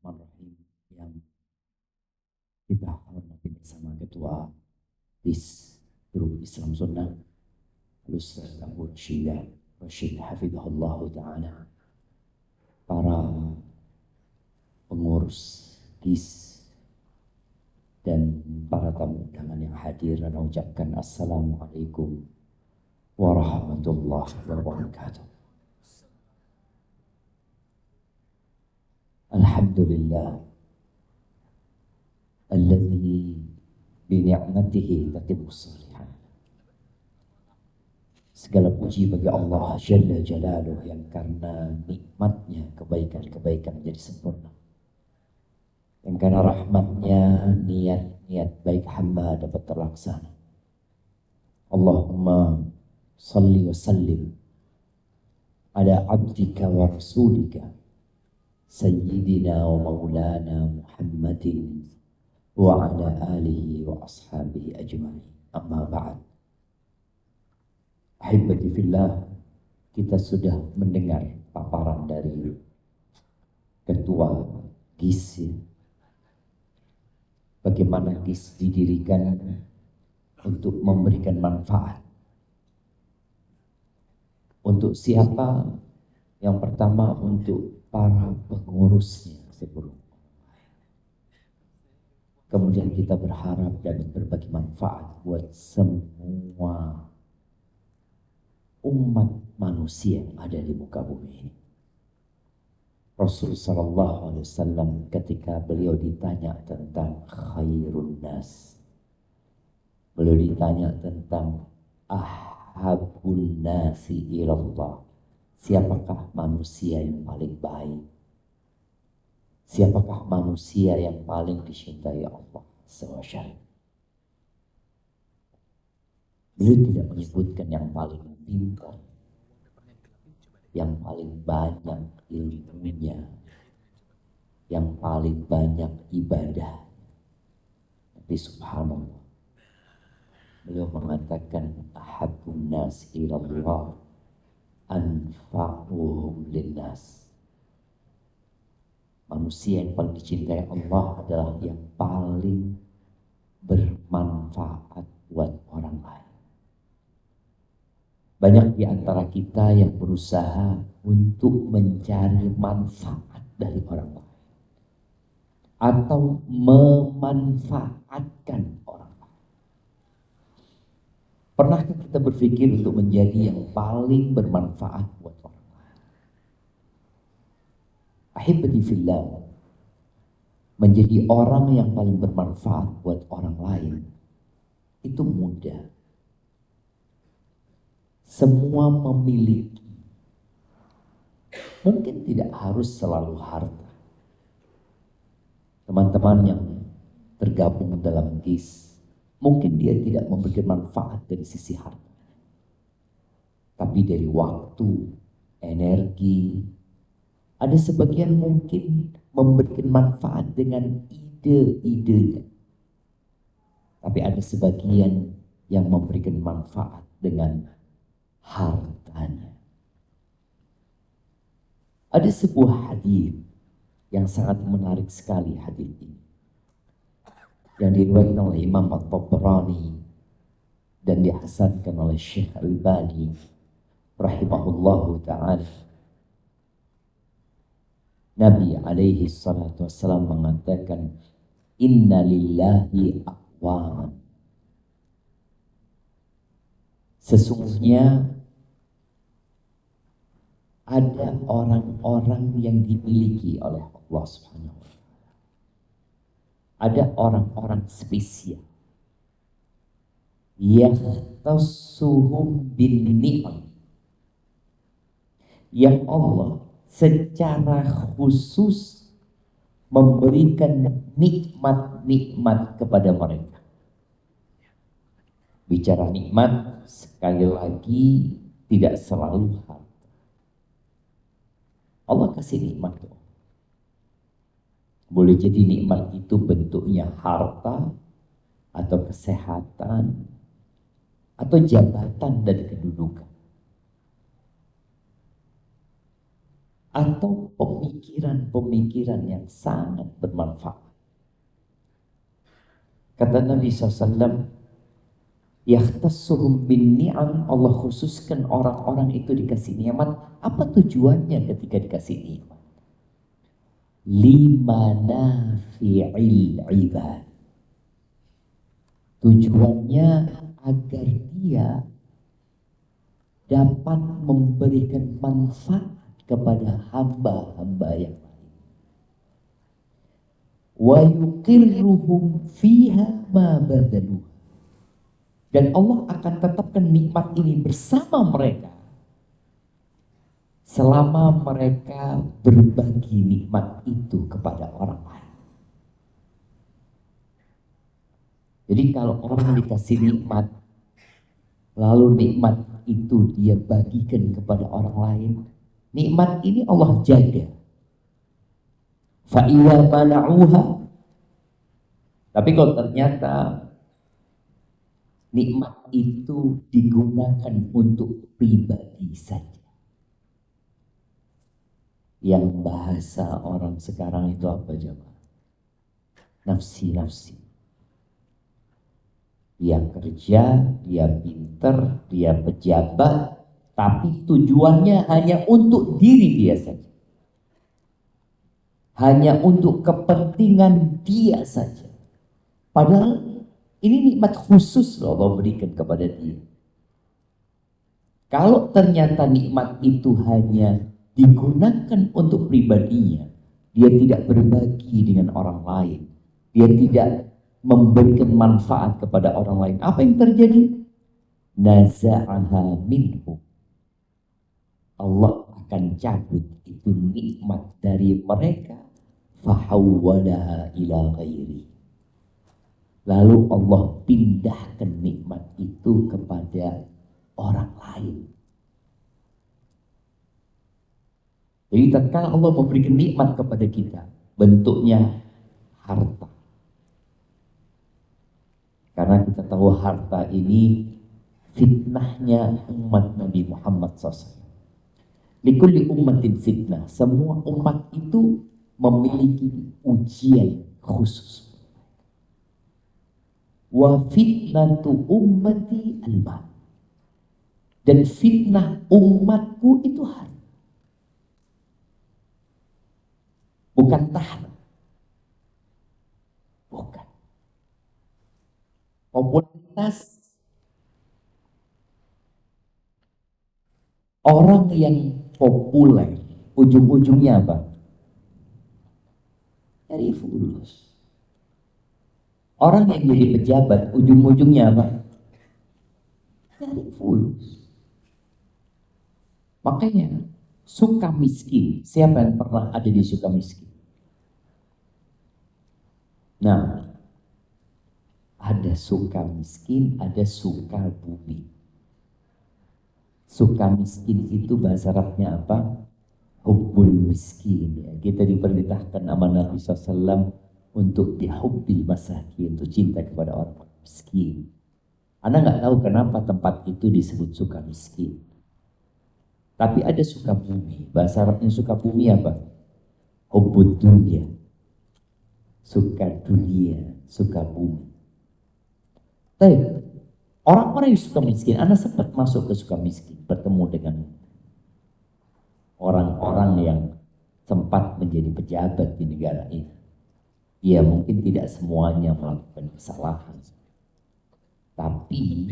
Bismillahirrahmanirrahim yang kita hormati bersama Ketua BIS Grup Islam Sunnah Ustaz Abu Rashid Hafidhullah Ta'ala, para pengurus BIS dan para tamu undangan yang hadir, dan ucapkan Assalamualaikum warahmatullahi wabarakatuh. Alhamdulillah alladzi bini'matihi tatimmus shalihat. Segala puji bagi Allah Jalla Jalaluh yang karena nikmatnya kebaikan-kebaikan menjadi sempurna, yang karena rahmatnya niat-niat baik hamba dapat terlaksana. Allahumma salli wa sallim ala abdika wa rasulika sayyidina wa maulana Muhammadin wa ala alihi wa ashabihi ajma'in. Amma ba'd. Ahibati fillah, kita sudah mendengar paparan dari Ketua GIS, bagaimana GIS didirikan untuk memberikan manfaat. Untuk siapa? Yang pertama untuk para pengurusnya sebelum. Kemudian kita berharap dapat berbagi manfaat buat semua umat manusia yang ada di muka bumi ini. Rasul sallallahu alaihi wasallam ketika beliau ditanya tentang khairun nas, beliau ditanya tentang ahabun nasi ilallah, siapakah manusia yang paling baik, siapakah manusia yang paling dicintai Allah SWT. Beliau tidak menyebutkan yang paling pintar, yang paling banyak ilmunya, yang paling banyak ibadah. Tapi subhanallah, beliau mengatakan ahabbun nas ilallah anfa'uhum linnas. Manusia yang paling dicintai Allah adalah yang paling bermanfaat buat orang lain. Banyak di antara kita yang berusaha untuk mencari manfaat dari orang lain atau memanfaatkan orang lain. Pernahkah kita berpikir untuk menjadi yang paling bermanfaat buat orang lain? Ahibati fillah, menjadi orang yang paling bermanfaat buat orang lain itu mudah. Semua memiliki, mungkin tidak harus selalu harta. Teman-teman yang tergabung dalam GIS, mungkin dia tidak memberikan manfaat dari sisi harta, tapi dari waktu, energi. Ada sebagian mungkin memberikan manfaat dengan ide-idenya, tapi ada sebagian yang memberikan manfaat dengan hartanya. Ada sebuah hadis yang sangat menarik sekali, hadis ini yang diriwayatkan oleh Imam At-Tabrani dan dihasankan oleh Syekh Al-Albani rahimahullahu ta'ala. Nabi alaihi salatu wassalam mengatakan, inna lillahi aqwaman, sesungguhnya ada orang-orang yang dimiliki oleh Allah Subhanahu wa ta'ala. Ada orang-orang spesial yahtassuhum bin ni'am, yang Allah secara khusus memberikan nikmat-nikmat kepada mereka. Bicara nikmat, sekali lagi tidak selalu harta. Allah kasih nikmat tuh. Boleh jadi nikmat itu bentuknya harta, atau kesehatan, atau jabatan dan kedudukan. atau pemikiran-pemikiran yang sangat bermanfaat. Kata Nabi SAW, yahtassuhum bin ni'am, Allah khususkan orang-orang itu dikasih nikmat. Apa tujuannya ketika dikasih nikmat? Limanafi'il ibad. Tujuannya agar dia dapat memberikan manfaat kepada hamba-hamba yang lain. Wa yuqirruhum fiha ma badaluh. Dan Allah akan tetapkan nikmat ini bersama mereka selama mereka berbagi nikmat itu kepada orang lain. Jadi kalau orang dikasih nikmat, lalu nikmat itu dia bagikan kepada orang lain, nikmat ini Allah jaga. Fa'iwa mana'uha. Tapi kalau ternyata nikmat itu digunakan untuk pribadi saja, yang bahasa orang sekarang itu apa jemaah? Nafsi-nafsi. Dia kerja, dia pinter, dia pejabat, tapi tujuannya hanya untuk diri dia saja. Hanya untuk kepentingan dia saja. Padahal ini nikmat khusus loh Allah berikan kepada dia. Kalau ternyata nikmat itu hanya digunakan untuk pribadinya, dia tidak berbagi dengan orang lain, dia tidak memberikan manfaat kepada orang lain, apa yang terjadi? Naza'aha minhu. Allah akan cabut itu nikmat dari mereka, fahawwalaha ila ghairi. Lalu Allah pindahkan nikmat itu kepada orang lain. Jadi tatkala Allah memberikan nikmat kepada kita, bentuknya harta. Karena kita tahu harta ini fitnahnya umat Nabi Muhammad SAW. Likulli ummatin fitnah. Semua umat itu memiliki ujian khusus. Wa fitnatu ummati al-mal. Dan fitnah umatku itu harta. Bukan tahta. Bukan. Popularitas. Orang yang populer, ujung-ujungnya apa? Dari fulus. Orang yang jadi pejabat, ujung-ujungnya apa? Dari fulus. Makanya suka miskin. Siapa yang pernah ada di suka miskin? Nah, ada suka miskin, ada suka bumi. Suka miskin itu bahasa Arabnya apa? Hubbul miskin. Ya. Kita diperintahkan sama Nabi SAW untuk dihubbil masakin, untuk cinta kepada orang miskin. Anda nggak tahu kenapa tempat itu disebut suka miskin. Tapi ada suka bumi. Bahasa Arabnya suka bumi apa? Hubbud dunia. Suka dunia, suka bumi. Tapi orang-orang yang suka miskin, Anda sempat masuk ke suka miskin, bertemu dengan orang-orang yang sempat menjadi pejabat di negara ini. Ya mungkin tidak semuanya melakukan kesalahan. Tapi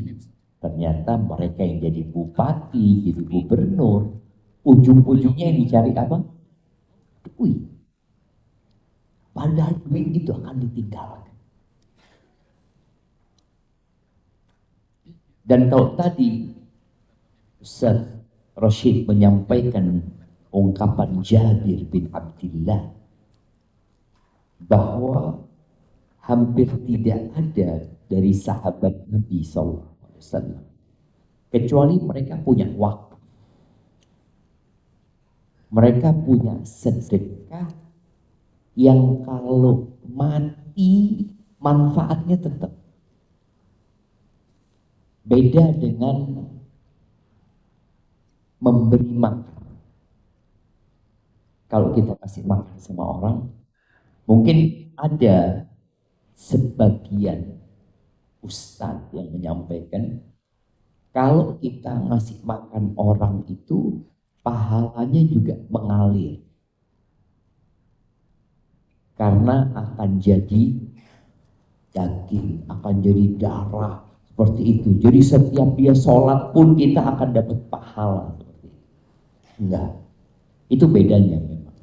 ternyata mereka yang jadi bupati, jadi gubernur, ujung-ujungnya yang dicari apa? Duit. Padahal duit itu akan ditinggalkan. Dan kalau tadi Ustaz Rashid menyampaikan ungkapan Jabir bin Abdullah bahwa hampir tidak ada dari sahabat Nabi SAW kecuali mereka punya waktu, mereka punya sedekah yang kalau mati manfaatnya tetap. Beda dengan memberi makan. Kalau kita kasih makan sama orang, mungkin ada sebagian ustadz yang menyampaikan, kalau kita ngasih makan orang itu, pahalanya juga mengalir. Karena akan jadi daging, akan jadi darah, seperti itu. Jadi setiap dia sholat pun kita akan dapat pahala. Seperti itu. Enggak, itu bedanya memang.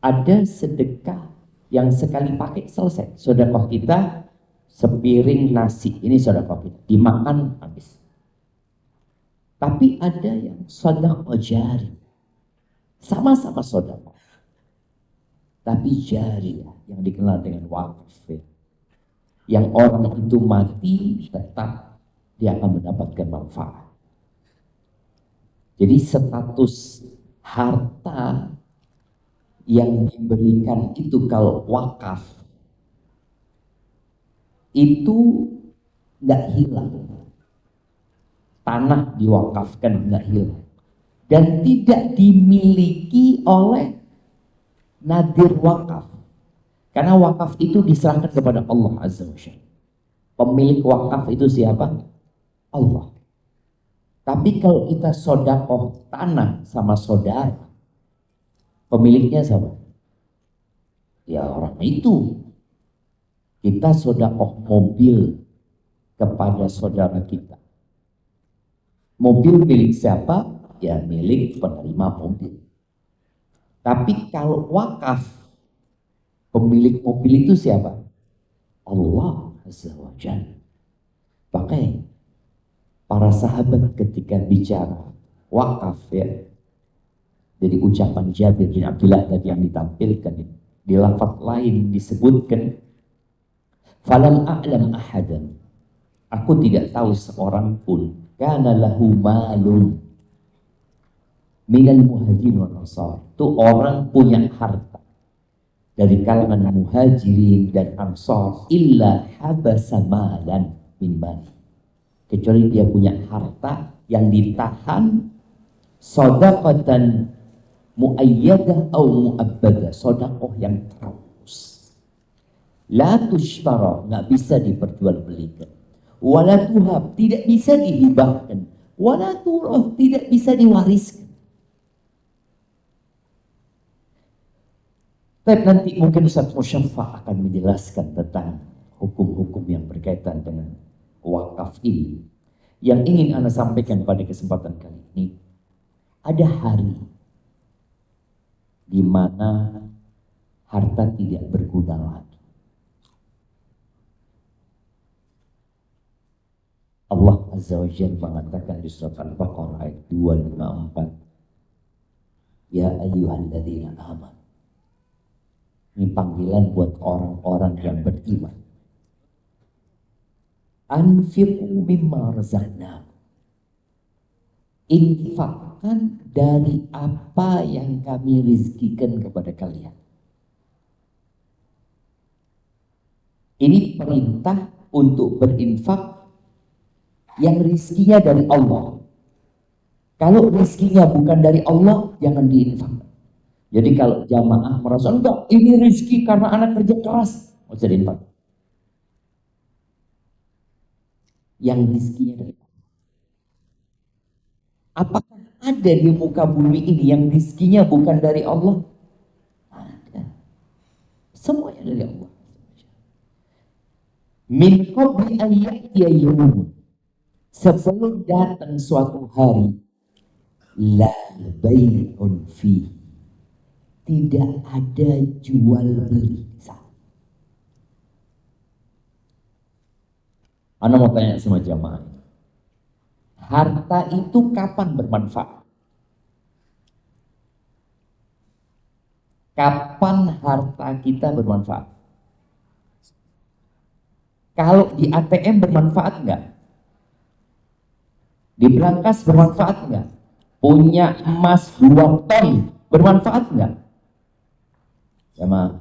Ada sedekah yang sekali pakai selesai. Sedekah kita sepiring nasi, ini sedekah kita, dimakan habis. Tapi ada yang sedekah jari, sama-sama sedekah, tapi jari yang dikenal dengan wakaf. Yang orang itu mati tetap dia akan mendapatkan manfaat. Jadi status harta yang diberikan itu kalau wakaf itu nggak hilang. Tanah diwakafkan nggak hilang dan tidak dimiliki oleh nadir wakaf. Karena wakaf itu diserahkan kepada Allah Azza wa Jalla. Pemilik wakaf itu siapa? Allah. Tapi kalau kita sodakoh tanah sama saudara, pemiliknya siapa? Ya orang itu. Kita sodakoh mobil kepada saudara kita. Mobil milik siapa? Ya milik penerima mobil. Tapi kalau wakaf, pemilik mobil itu siapa? Allah Azza wa Jalla. Pakai para sahabat ketika bicara wakaf ya. Jadi ucapan Jabir bin Abdullah tadi yang ditampilkan di lafaz lain disebutkan falam a'lam ahadan. Aku tidak tahu seorang pun kana lahu malun minal muhajirin wal ansar. Itu orang punya harta dari kalangan muhajirin dan ansar illa habasa malan min mali. Kecuali dia punya harta yang ditahan sedekatan muayyadah atau muabbadah, sedekah yang terus. La tushtara, nggak bisa diperjualbelikan. Wala tuhab, tidak bisa dihibahkan. Wala turah, tidak bisa diwariskan. Dan nanti mungkin Ustaz Musyaffa akan menjelaskan tentang hukum-hukum yang berkaitan dengan wakaf ini. Yang ingin Anda sampaikan pada kesempatan kali ini, ada hari di mana harta tidak berguna lagi. Allah Azza wa Jalla mengatakan di surat Al-Baqarah ayat 254, ya ayyuhalladzina amanu. Ini panggilan buat orang-orang yang beriman. Anfiqu mimma razaqnakum. Infakkan dari apa yang kami rizkikan kepada kalian. Ini perintah untuk berinfak yang rizkinya dari Allah. Kalau rizkinya bukan dari Allah, jangan diinfak. Jadi kalau jamaah merasa enggak, ini rizki karena anak kerja keras, nggak usah diinfak. Yang rizkinya dari Allah. Apakah ada di muka bumi ini yang rizkinya bukan dari Allah? Ada. Semuanya dari Allah. Min qabli an ya'tiya yawmun. Sebelum datang suatu hari, la bai'un fi, tidak ada jual beli. Anda mau tanya sama jamaah, harta itu kapan bermanfaat? Kapan harta kita bermanfaat? Kalau di ATM bermanfaat enggak? Di brankas bermanfaat enggak? Punya emas 2 ton bermanfaat enggak? Sama.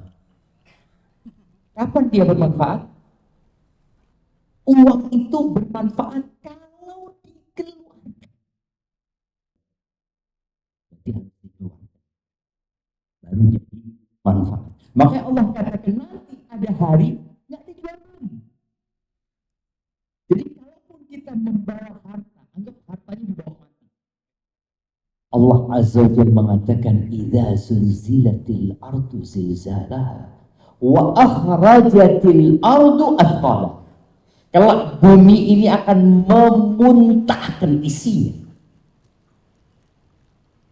Kapan dia bermanfaat? Uang itu bermanfaat kalau dikeluarkan. Berarti harus dikeluarkan. Baru manfaat. Makanya Allah katakan nanti ada hari nggak dijual beli. Jadi kalaupun kita membawa harta, anggap hartanya dibawa mati. Allah Azza wa Jalla mengatakan idza zulzilatil ardu zilzalaha wa akhrajatil ardu athqalaha. Kalau bumi ini akan memuntahkan isinya.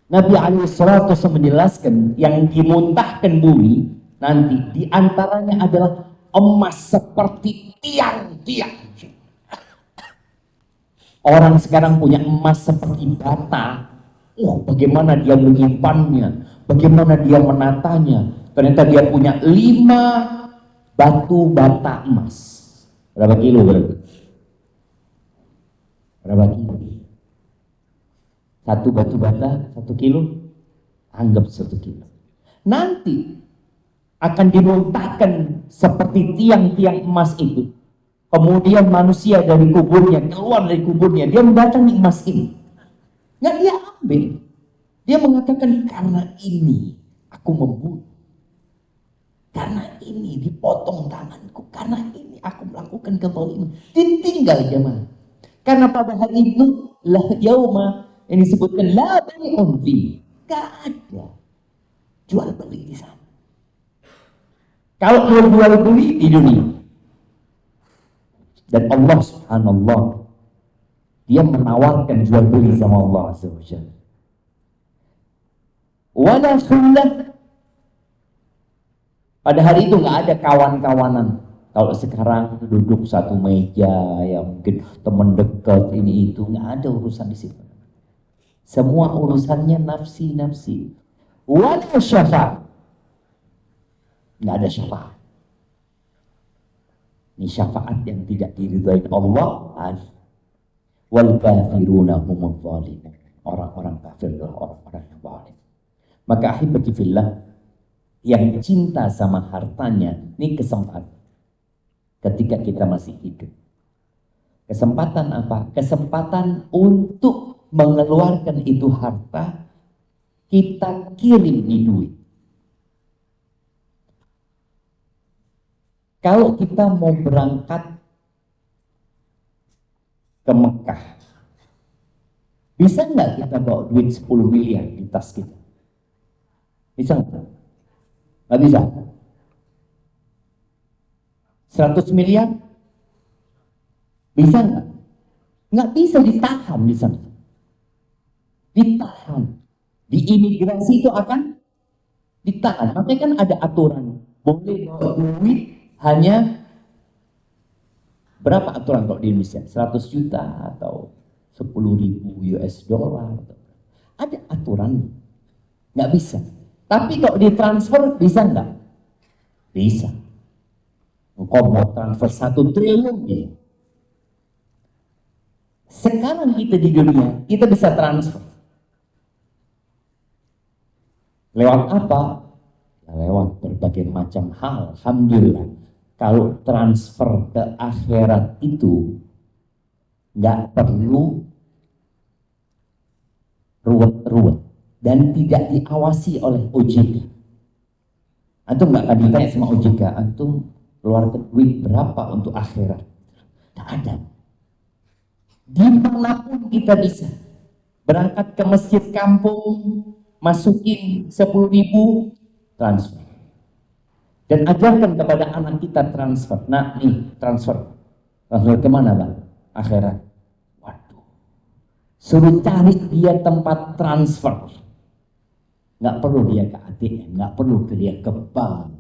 Nabi alaihissalatu menjelaskan yang dimuntahkan bumi nanti diantaranya adalah emas seperti tiang-tiang. Orang sekarang punya emas seperti bata. Bagaimana dia menyimpannya, bagaimana dia menatanya. Ternyata dia punya 5 batu bata emas. Berapa kilo berarti? Berapa kilo? 1 batu bata 1 kilo? Anggap 1 kilo. Nanti akan dimuntahkan seperti tiang-tiang emas itu. Kemudian manusia dari kuburnya, keluar dari kuburnya, dia mendatangi emas ini. Nggak dia ambil. Dia mengatakan, karena ini aku membunuh. Karena ini dipotong tanganku. Karena ini aku melakukan kezaliman. Ditinggal jemaah. Karena pada hari itu lah yauma yang disebutkan la bai'un fi. Gak ada jual beli di sana. Kalau mau jual beli di dunia. Dan Allah subhanallah, dia menawarkan jual beli sama Allah azza wa jalla. Wala khullah. Pada hari itu nggak ada kawan-kawanan. Kalau sekarang duduk satu meja, ya mungkin teman dekat ini itu, nggak ada urusan di situ. Semua urusannya nafsi-nafsi. Wala syafaat. Nggak ada syafaat. Ini syafaat yang tidak diridhai Allah. Wal kafiruna humul zalimun. Orang-orang kafir adalah orang-orang yang zalim. Maka ahibati fillah, yang cinta sama hartanya, ini kesempatan ketika kita masih hidup. Kesempatan apa? Kesempatan untuk mengeluarkan itu harta, kita kirim di duit. Kalau kita mau berangkat ke Mekah, bisa nggak kita bawa duit 10 miliar di tas kita? Bisa nggak? Nggak bisa. 100 miliar? Bisa nggak? Nggak bisa, ditahan di sana. Ditahan. Di imigrasi itu akan ditahan. Makanya kan ada aturan. Boleh bawa duit hanya berapa aturan kalau di Indonesia? 100 juta atau 10.000 US dollar. Ada aturan. Nggak bisa. Tapi kalau ditransfer bisa nggak? Bisa. Kok mau transfer 1 triliun ya? Sekarang kita di dunia, kita bisa transfer. Lewat apa? Ya, lewat berbagai macam hal. Alhamdulillah. Kalau transfer ke akhirat itu nggak perlu ruwet-ruwet dan tidak diawasi oleh OJK. Antum nggak akan ditanya sama OJK, antum keluarkan duit berapa untuk akhirat? Tidak ada. Dimanapun kita bisa. Berangkat ke masjid kampung, masukin 10.000, transfer. Dan ajarkan kepada anak kita transfer. Nah nih, transfer. Transfer kemana Bang? Akhirat. Waduh. Suruh cari dia tempat transfer. Nggak perlu dia ke ATM, nggak perlu dia ke bank.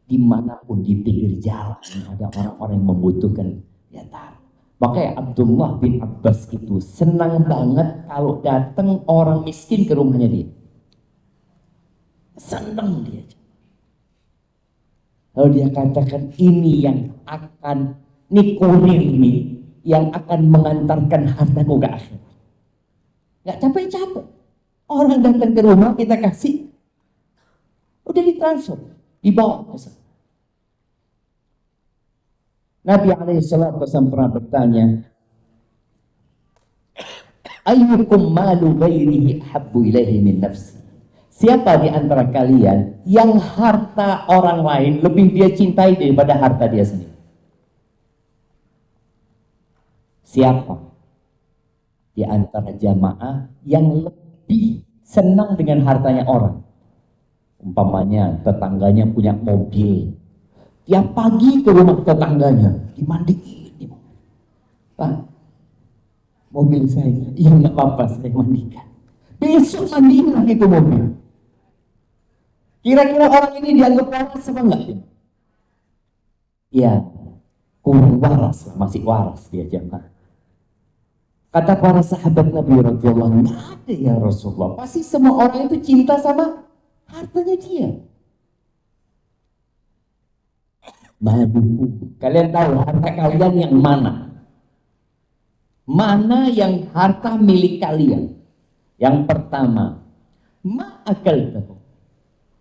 Dimanapun di pinggir jalan ada orang-orang yang membutuhkan, ya taruh. Makanya Abdullah bin Abbas itu senang banget kalau datang orang miskin ke rumahnya dia. Senang dia. Lalu dia katakan, ini yang akan, ini kurir ini yang akan mengantarkan hartaku ke akhirat. Nggak capek-capek. Orang datang ke rumah, kita kasih, udah ditransfer, dibawa ke sana. Nabi SAW pernah bertanya, ayyukum malu ghairihi habbu ilaihi min nafsi. Siapa di antara kalian yang harta orang lain lebih dia cintai daripada harta dia sendiri? Siapa di antara jamaah yang lebih senang dengan hartanya orang? Umpamanya tetangganya punya mobil, tiap pagi ke rumah tetangganya dimandiin. Pak, mobil saya, iya nggak apa-apa, saya mandikan. Besok mandiin lagi itu mobil. Kira-kira orang ini dianggap waras apa enggak? Ya, kurang waras, masih waras dia jemaah. Kata para sahabat Nabi radhiyallahu anhu, nggak ada ya Rasulullah. Pasti semua orang itu cinta sama hartanya dia. Maduku, kalian tahu harta kalian yang mana? Mana yang harta milik kalian? Yang pertama, ma'akaltahu.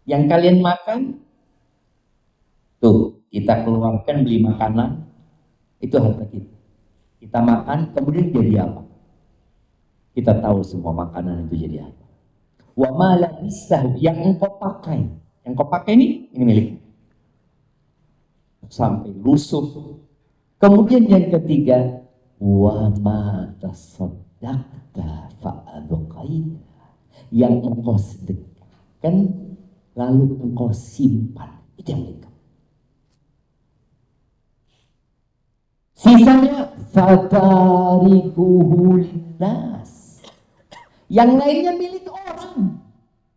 Yang kalian makan, tuh kita keluarkan beli makanan, itu harta kita. Kita makan, kemudian jadi apa? Kita tahu semua makanan itu jadi apa. Wa ma labisahu, yang engkau pakai. Yang engkau pakai ini milik. Sampai lusuh. Kemudian yang ketiga, wa ma tasaddaqta fa'abqaita, yang engkau sedekahkan lalu engkau simpan, itu yang milik kamu. Sisanya fatarikuhu linnas, yang lainnya milik orang.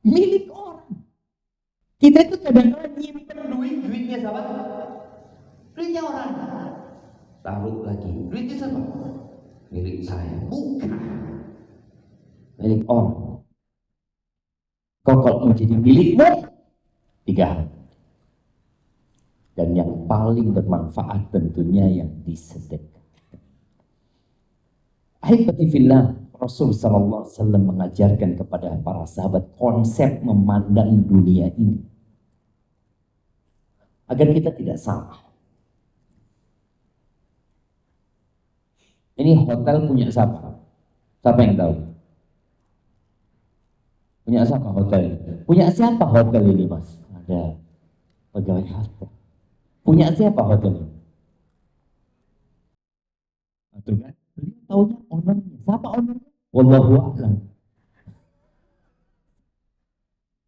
Milik orang. Kita itu kadang-kadang nyimpen duitnya siapa? Duitnya orang. Taruh lagi, duitnya siapa? Milik saya. Bukan. Milik orang. Kau kalau mau jadi milikmu, 3 hal. Dan yang paling bermanfaat tentunya yang disedekahkan. Ahibati fillah, Rasul sallallahu alaihi wasallam mengajarkan kepada para sahabat konsep memandang dunia ini agar kita tidak salah. Ini hotel punya siapa? Siapa yang tahu? Punya siapa hotel ini? Punya siapa hotel ini, Mas? Ada pegawai hotel. Punya siapa hotel ini? Betul kan? Beliau tahunya ownernya. Siapa ownernya? Wallahu a'lam.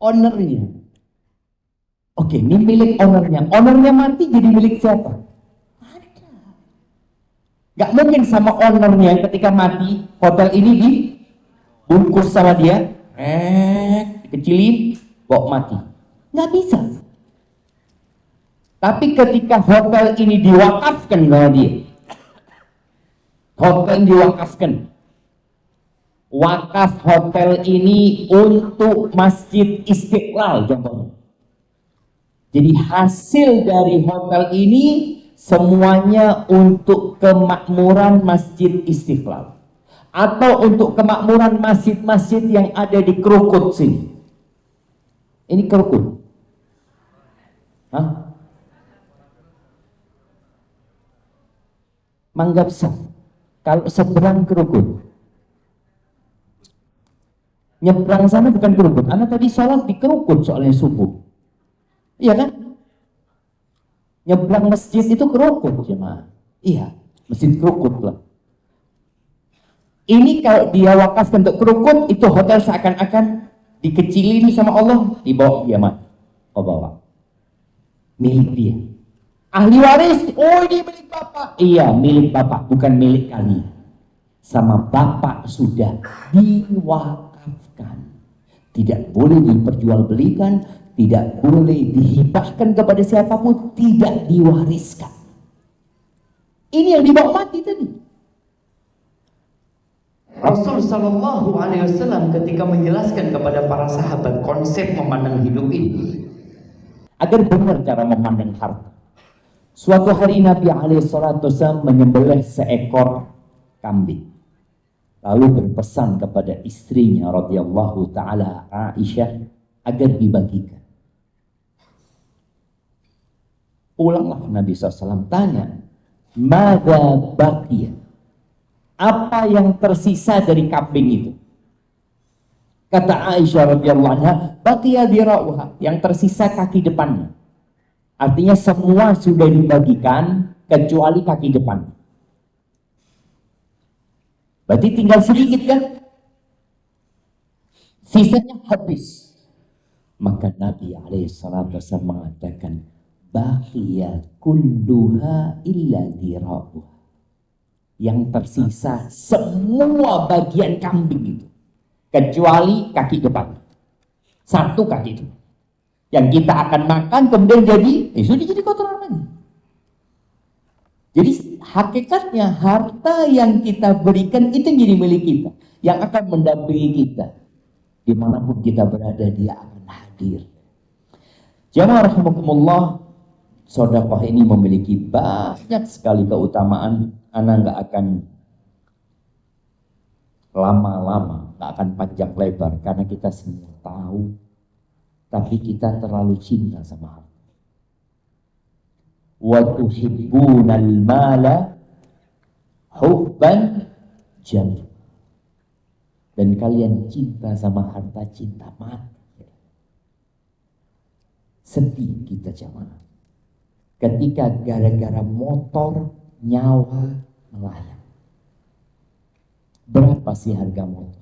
Ownernya. Oke, ini milik ownernya. Ownernya mati jadi milik siapa? Ada. Gak mungkin sama ownernya ketika mati hotel ini dibungkus sama dia, dikecilin, bawa mati. Gak bisa. Tapi ketika hotel ini diwakafkan sama dia, hotel diwakafkan, wakaf hotel ini untuk Masjid Istiqlal contohnya. Jadi hasil dari hotel ini semuanya untuk kemakmuran Masjid Istiqlal atau untuk kemakmuran masjid-masjid yang ada di Krukut sini. Ini Krukut. Hah? Mangga Besar. Kalau seberang Krukut. Nyebrang sana bukan Krukut. Anak tadi sholat di Krukut soalnya subuh. Iya kan? Nyebrang masjid itu Krukut jemaah. Iya, masjid Krukut lah. Ini kalau dia wakafkan untuk Krukut, itu hotel seakan-akan dikecilin sama Allah, dibawa dia mati. Oh bawa. Milik dia. Ahli waris, oh ini milik bapak. Iya, milik bapak, bukan milik kalian. Sama bapak sudah diwakafkan. Tidak boleh diperjualbelikan, tidak boleh dihibahkan kepada siapapun, tidak diwariskan. Ini yang dibawa mati tadi. Rasul sallallahu alaihi wasallam ketika menjelaskan kepada para sahabat konsep memandang hidup ini, agar benar cara memandang harta. Suatu hari Nabi alaihi salatu wasallam menyembelih seekor kambing. Lalu berpesan kepada istrinya radhiyallahu taala Aisyah agar dibagikan. Ulanglah Nabi SAW tanya, "Madza baqiya?" Apa yang tersisa dari kambing itu? Kata Aisyah radhiyallahu anha, baqiya dira'uha, yang tersisa kaki depannya. Artinya semua sudah dibagikan kecuali kaki depan. Berarti tinggal sedikit kan? Sisanya habis. Maka Nabi alaihissalam mengatakan, baqiya kulluha illa dira'uha. Yang tersisa semua bagian kambing itu, kecuali kaki depan. Satu kaki itu yang kita akan makan, kemudian sudah jadi kotoran lagi. Jadi hakikatnya harta yang kita berikan itu yang jadi milik kita, yang akan mendampingi kita dimanapun kita berada. Dia akan hadir. Jamaah rahimakumullah, sedekah ini memiliki banyak sekali keutamaan. Ana nggak akan lama-lama, nggak akan panjang lebar, karena kita semua tahu, tapi kita terlalu cinta sama harta. Wa tuhibbunal mala hubban jamma. Dan kalian cinta sama harta, cinta mati. Sedih kita jamaah ketika gara-gara motor nyawa melayang. Berapa sih harga motor?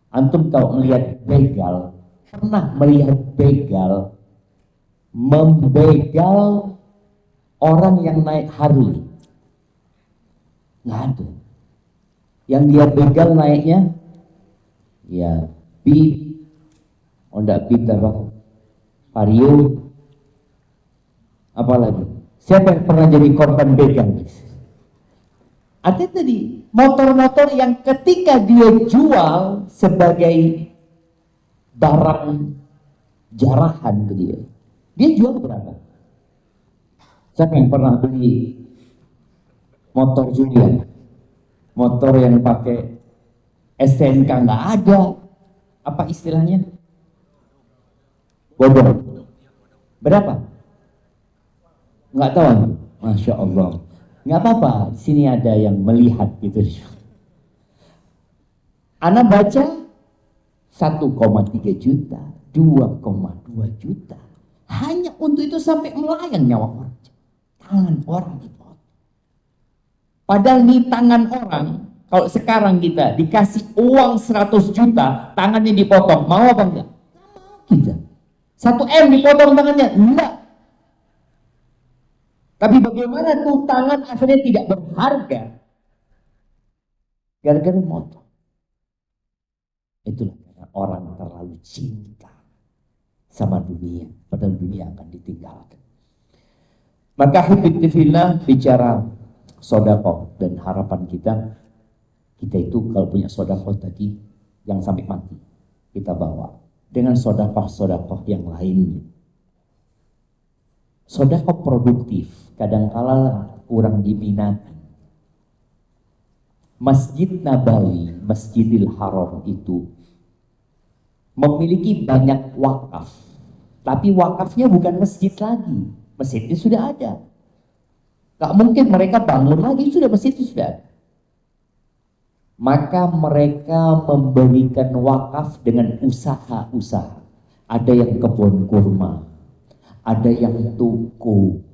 Antum kalau melihat begal, pernah melihat begal membegal orang yang naik Harley? Nggak ada. Yang dia begal naiknya ya Beat, Honda Beat apa? Vario, apalagi? Siapa yang pernah jadi korban begal? Artinya tadi motor-motor yang ketika dia jual sebagai barang jarahan ke dia jual berapa? Siapa yang pernah beli motor Julian? Motor yang pakai STNK nggak ada, apa istilahnya? Bodong. Berapa? Nggak tahu. Masya Allah. Nggak apa-apa. Di sini ada yang melihat gitu. Ana baca 1,3 juta, 2,2 juta. Hanya untuk itu sampai melayang nyawa orang. Tangan orang dipotong. Padahal nih tangan orang, kalau sekarang kita dikasih uang 100 juta, tangannya dipotong, mau apa enggak? Kita 1 M dipotong tangannya, enggak. Tapi bagaimana tuh tangan akhirnya tidak berharga gara-gara motor? Itulah karena orang terlalu cinta sama dunia, padahal dunia akan ditinggalkan. Maka hibbillah bicara sedekah, dan harapan kita itu kalau punya sedekah tadi yang sampai mati kita bawa dengan sedekah yang lainnya. Sedekah produktif kadangkala kurang diminati. Masjid Nabawi, Masjidil Haram itu memiliki banyak wakaf, tapi wakafnya bukan masjid lagi. Masjidnya sudah ada. Gak mungkin mereka bangun lagi, sudah masjid itu sudah ada. Maka mereka memberikan wakaf dengan usaha-usaha. Ada yang kebun kurma, ada yang toko,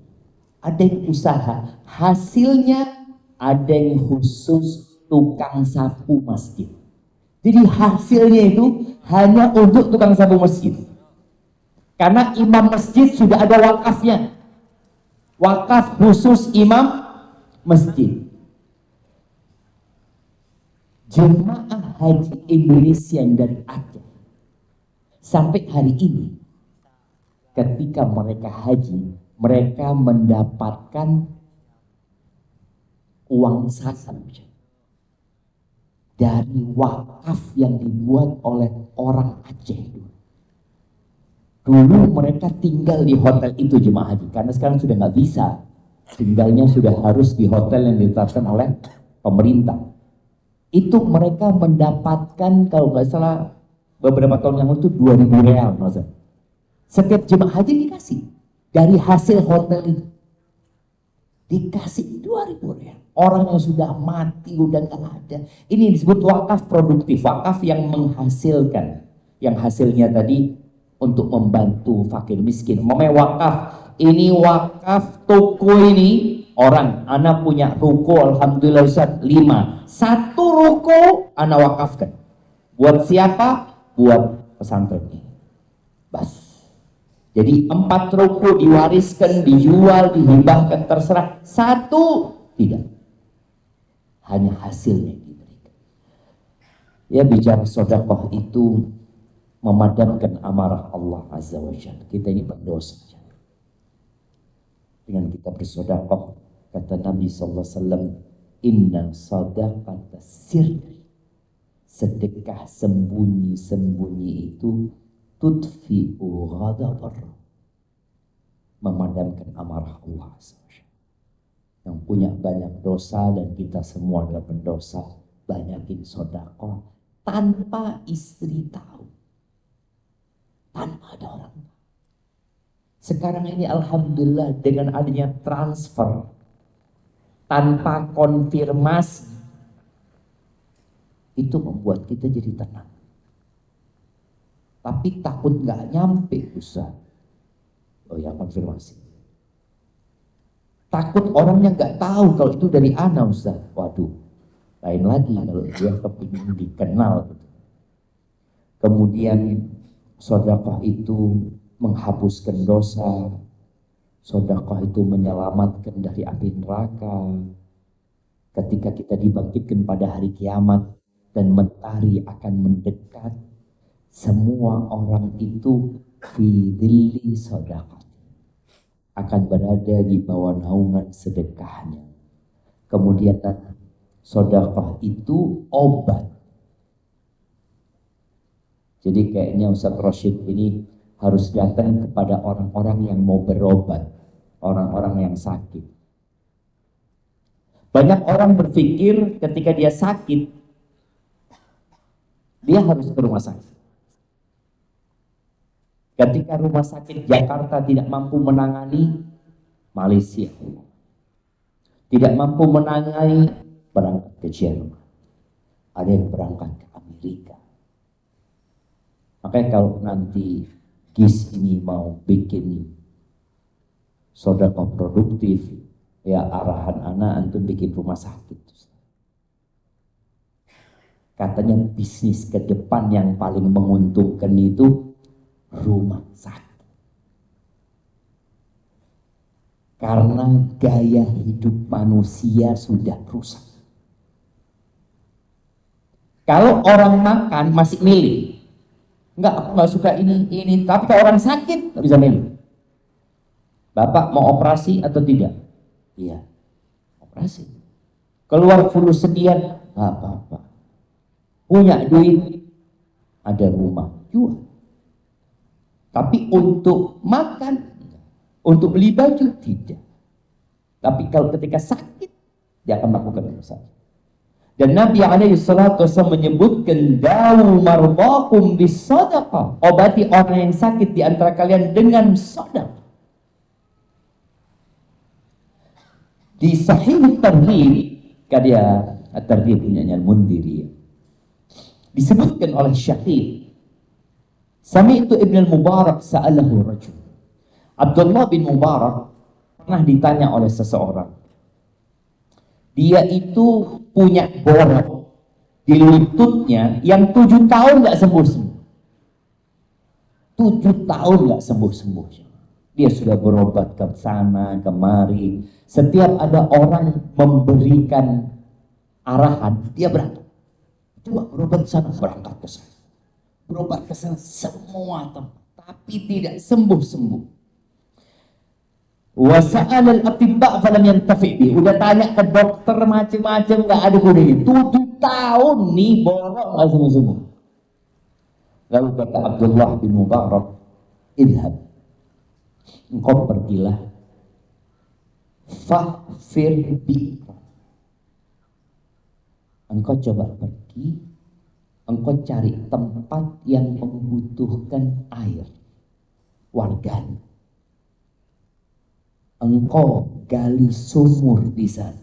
ada yang usaha. Hasilnya ada yang khusus tukang sapu masjid. Jadi hasilnya itu hanya untuk tukang sapu masjid. Karena imam masjid sudah ada wakafnya. Wakaf khusus imam masjid. Jemaah haji Indonesia yang dari Aceh sampai hari ini, ketika mereka haji, mereka mendapatkan uang sasan dari wakaf yang dibuat oleh orang Aceh dulu. Dulu mereka tinggal di hotel itu jemaah haji, karena sekarang sudah nggak bisa, tinggalnya sudah harus di hotel yang ditetapkan oleh pemerintah. Itu mereka mendapatkan kalau nggak salah beberapa tahun yang lalu itu 2.000 real, maksud. Setiap jemaah haji dikasih dari hasil hotel itu, dikasih 2.000 real. Orang yang sudah mati, udah nggak ada. Ini disebut wakaf produktif, wakaf yang menghasilkan. Yang hasilnya tadi untuk membantu fakir miskin. Memang wakaf, ini wakaf toko ini. Orang, anak punya ruko, alhamdulillah Ustaz, 5. 1 ruko, anak wakafkan. Buat siapa? Buat pesantren ini. Bas. Jadi 4 ruko diwariskan, dijual, dihibahkan, terserah. 1 tidak. Hanya hasilnya diberikan. Ya, bicara sedekah itu memadamkan amarah Allah Azza wa Jalla. Kita ini berdosa. Dengan kita bersedekah, kata Nabi sallallahu alaihi wasallam, inna sadaqata sirri, sedekah sembunyi-sembunyi itu tudfi'u ghadabar, memadamkan amarah Allah Azza wa Jalla. Yang punya banyak dosa, dan kita semua adalah pendosa, banyakin sedekah tanpa istri tahu, tanpa ada orang. Sekarang ini alhamdulillah dengan adanya transfer tanpa konfirmasi, itu membuat kita jadi tenang. Tapi takut nggak nyampe, Ustaz. Oh ya, konfirmasi. Takut orangnya nggak tahu kalau itu dari ana, Ustaz. Waduh, lain lagi kalau dia kepingin dikenal. Kemudian sedekah itu menghapuskan dosa. Sedekah itu menyelamatkan dari api neraka. Ketika kita dibangkitkan pada hari kiamat dan mentari akan mendekat, semua orang itu fi dhilli sedekah, akan berada di bawah naungan sedekahnya. Kemudian sedekah itu obat. Jadi kayaknya Ustaz Rashid ini harus datang kepada orang-orang yang mau berobat, orang-orang yang sakit. Banyak orang berpikir ketika dia sakit, dia harus ke rumah sakit. Ketika rumah sakit Jakarta tidak mampu menangani, Malaysia. Tidak mampu menangani, berangkat ke Jerman. Ada yang berangkat ke Amerika. Makanya kalau nanti GIS ini mau bikin sedekah produktif, ya arahan anak antum bikin rumah sakit. Katanya bisnis ke depan yang paling menguntungkan itu rumah sakit. Karena gaya hidup manusia sudah rusak. Kalau orang makan masih milih, enggak, aku nggak suka ini. Tapi kalau orang sakit nggak bisa milih. Bapak mau operasi atau tidak? Iya, operasi. Keluar fulus sekian, nggak apa-apa. Punya duit, ada rumah, jual. Tapi untuk makan, untuk beli baju, tidak. Tapi kalau ketika sakit, dia akan melakukan usaha. Dan Nabi SAW menyebutkan, dawu marbakum bisadaqah, obati orang yang sakit di antara kalian dengan sedekah. Di Sahih Targhib, karya At-Targhib punya Al-Mundhiri, disebutkan oleh Syahid, Sami'tu Ibn al-Mubarak sa'alahu rajul. Abdullah bin Mubarak pernah ditanya oleh seseorang. Dia itu punya borok di lututnya yang 7 tahun nggak sembuh-sembuh. 7 tahun nggak sembuh-sembuh. Dia sudah berobat ke sana kemari. Setiap ada orang memberikan arahan, dia berangkat. Coba berobat ke sana, berangkat ke sana. Berobat ke sana semua tempat, tapi tidak sembuh-sembuh. Wasa'al al-atibba falam yantafi bi. Udah tanya ke dokter macam-macam, nggak ada gunanya. 7 tahun nih borok nggak sembuh-sembuh. Lalu kata Abdullah bin Mubarak, idhab, engkau pergilah, fahfir bi. Engkau coba pergi, engkau cari tempat yang membutuhkan air, warganya. Engkau gali sumur di sana.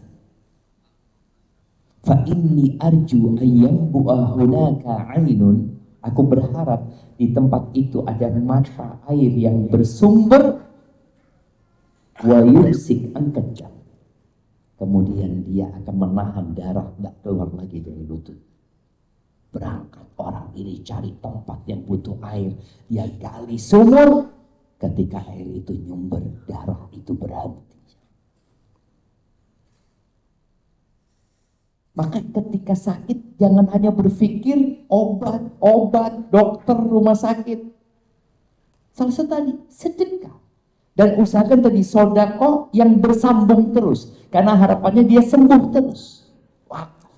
fa inni arju ayyambu'a hunaka 'ainun, aku berharap di tempat itu ada mata air yang bersumber, wa yumsik angkat, kemudian dia akan menahan darah nggak keluar lagi dari lutut. Berangkat orang ini cari tempat yang butuh air, dia gali sumur, ketika air itu nyumber, darah itu berhenti. Maka ketika sakit jangan hanya berpikir obat, dokter, rumah sakit. Salah satu tadi sedekah. Dan usahakan tadi sodako yang bersambung terus, karena harapannya dia sembuh terus. Wakaf.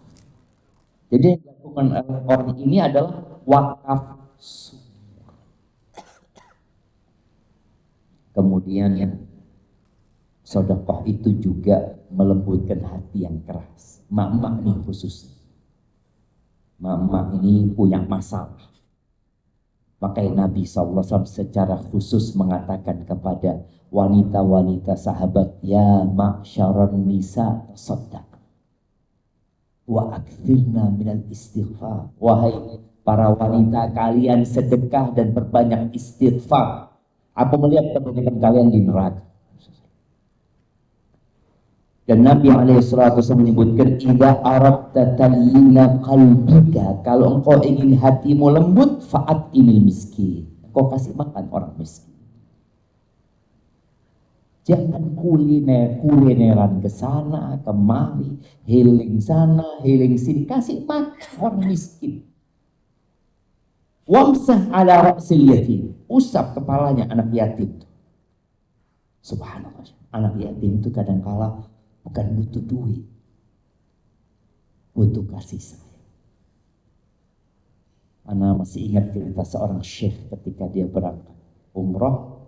Jadi yang dilakukan orang ini adalah wakaf sumur. Kemudian ya, sodakoh itu juga melembutkan hati yang keras. Mak-mak nih khususnya. Mak-mak ini punya masalah. Makanya Nabi SAW secara khusus mengatakan kepada wanita-wanita sahabat, ya ma'syaran nisa tasaddaq wa akthirna minal istighfar. Wahai para wanita, kalian sedekah dan berbanyak istighfar. Aku melihat kebanyakan kalian di neraka. Dan Nabi SAW menyebutkan, idza aradta talyina qalbika, kalau engkau ingin hatimu lembut, fa'at inil miskin, kau kasih makan orang miskin. Jangan kulineran ke sana kemari, healing sana healing sini, kasih makan orang miskin. Wamsah ala ra'sil yatim, usap kepalanya anak yatim. Subhanallah, anak yatim itu kadang-kala bukan butuh duit, butuh kasih sayang. Ana masih ingat cerita seorang syekh ketika dia berangkat umroh.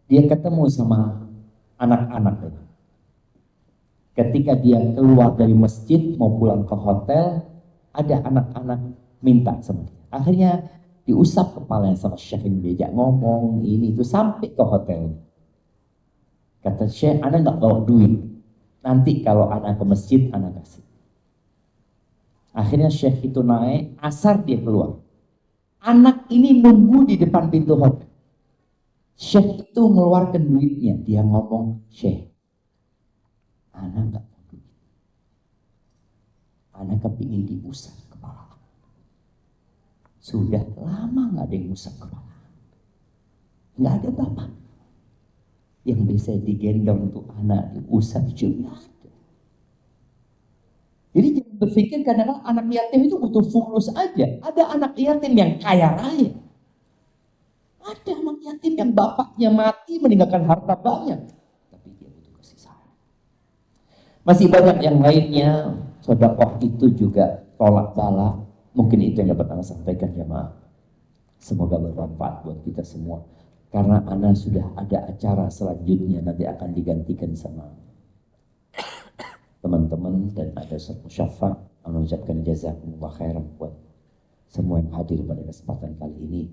Dia ketemu sama anak-anak. Ketika dia keluar dari masjid mau pulang ke hotel, ada anak-anak minta sama dia. Akhirnya diusap kepalanya sama syekh ini, diajak ngomong ini itu sampai ke hotel. Kata syekh, ana nggak bawa duit. Nanti kalau ana ke masjid, ana kasih. Akhirnya syekh itu naik, asar dia keluar. Anak ini nunggu di depan pintu hotel. Syekh itu mengeluarkan duitnya. Dia ngomong, syekh, ana nggak mau duit. Ana kepingin diusap kepala. Sudah lama nggak ada yang usap kepala. Nggak ada bapak yang bisa digendong untuk anak diusap juga. Jadi jangan berpikir kadang-kadang anak yatim itu butuh fulus aja. Ada anak yatim yang kaya raya. Ada anak yatim yang bapaknya mati meninggalkan harta banyak, tapi dia butuh kasih sayang. Masih banyak yang lainnya. Sedekah itu juga tolak bala. Mungkin itu yang dapat Anda sampaikan ya maaf. Semoga bermanfaat buat kita semua. Karena Anda sudah ada acara selanjutnya, nanti akan digantikan sama teman-teman dan ada syafa. Anda ucapkan jazakumullah khairan buat semua yang hadir pada kesempatan kali ini.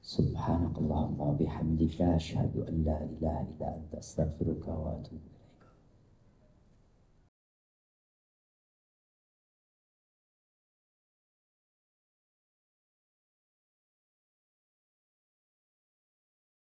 Subhanakallahumma bihamdika asyhadu an la ilaha illa anta astaghfiruka wa atubu ilaik.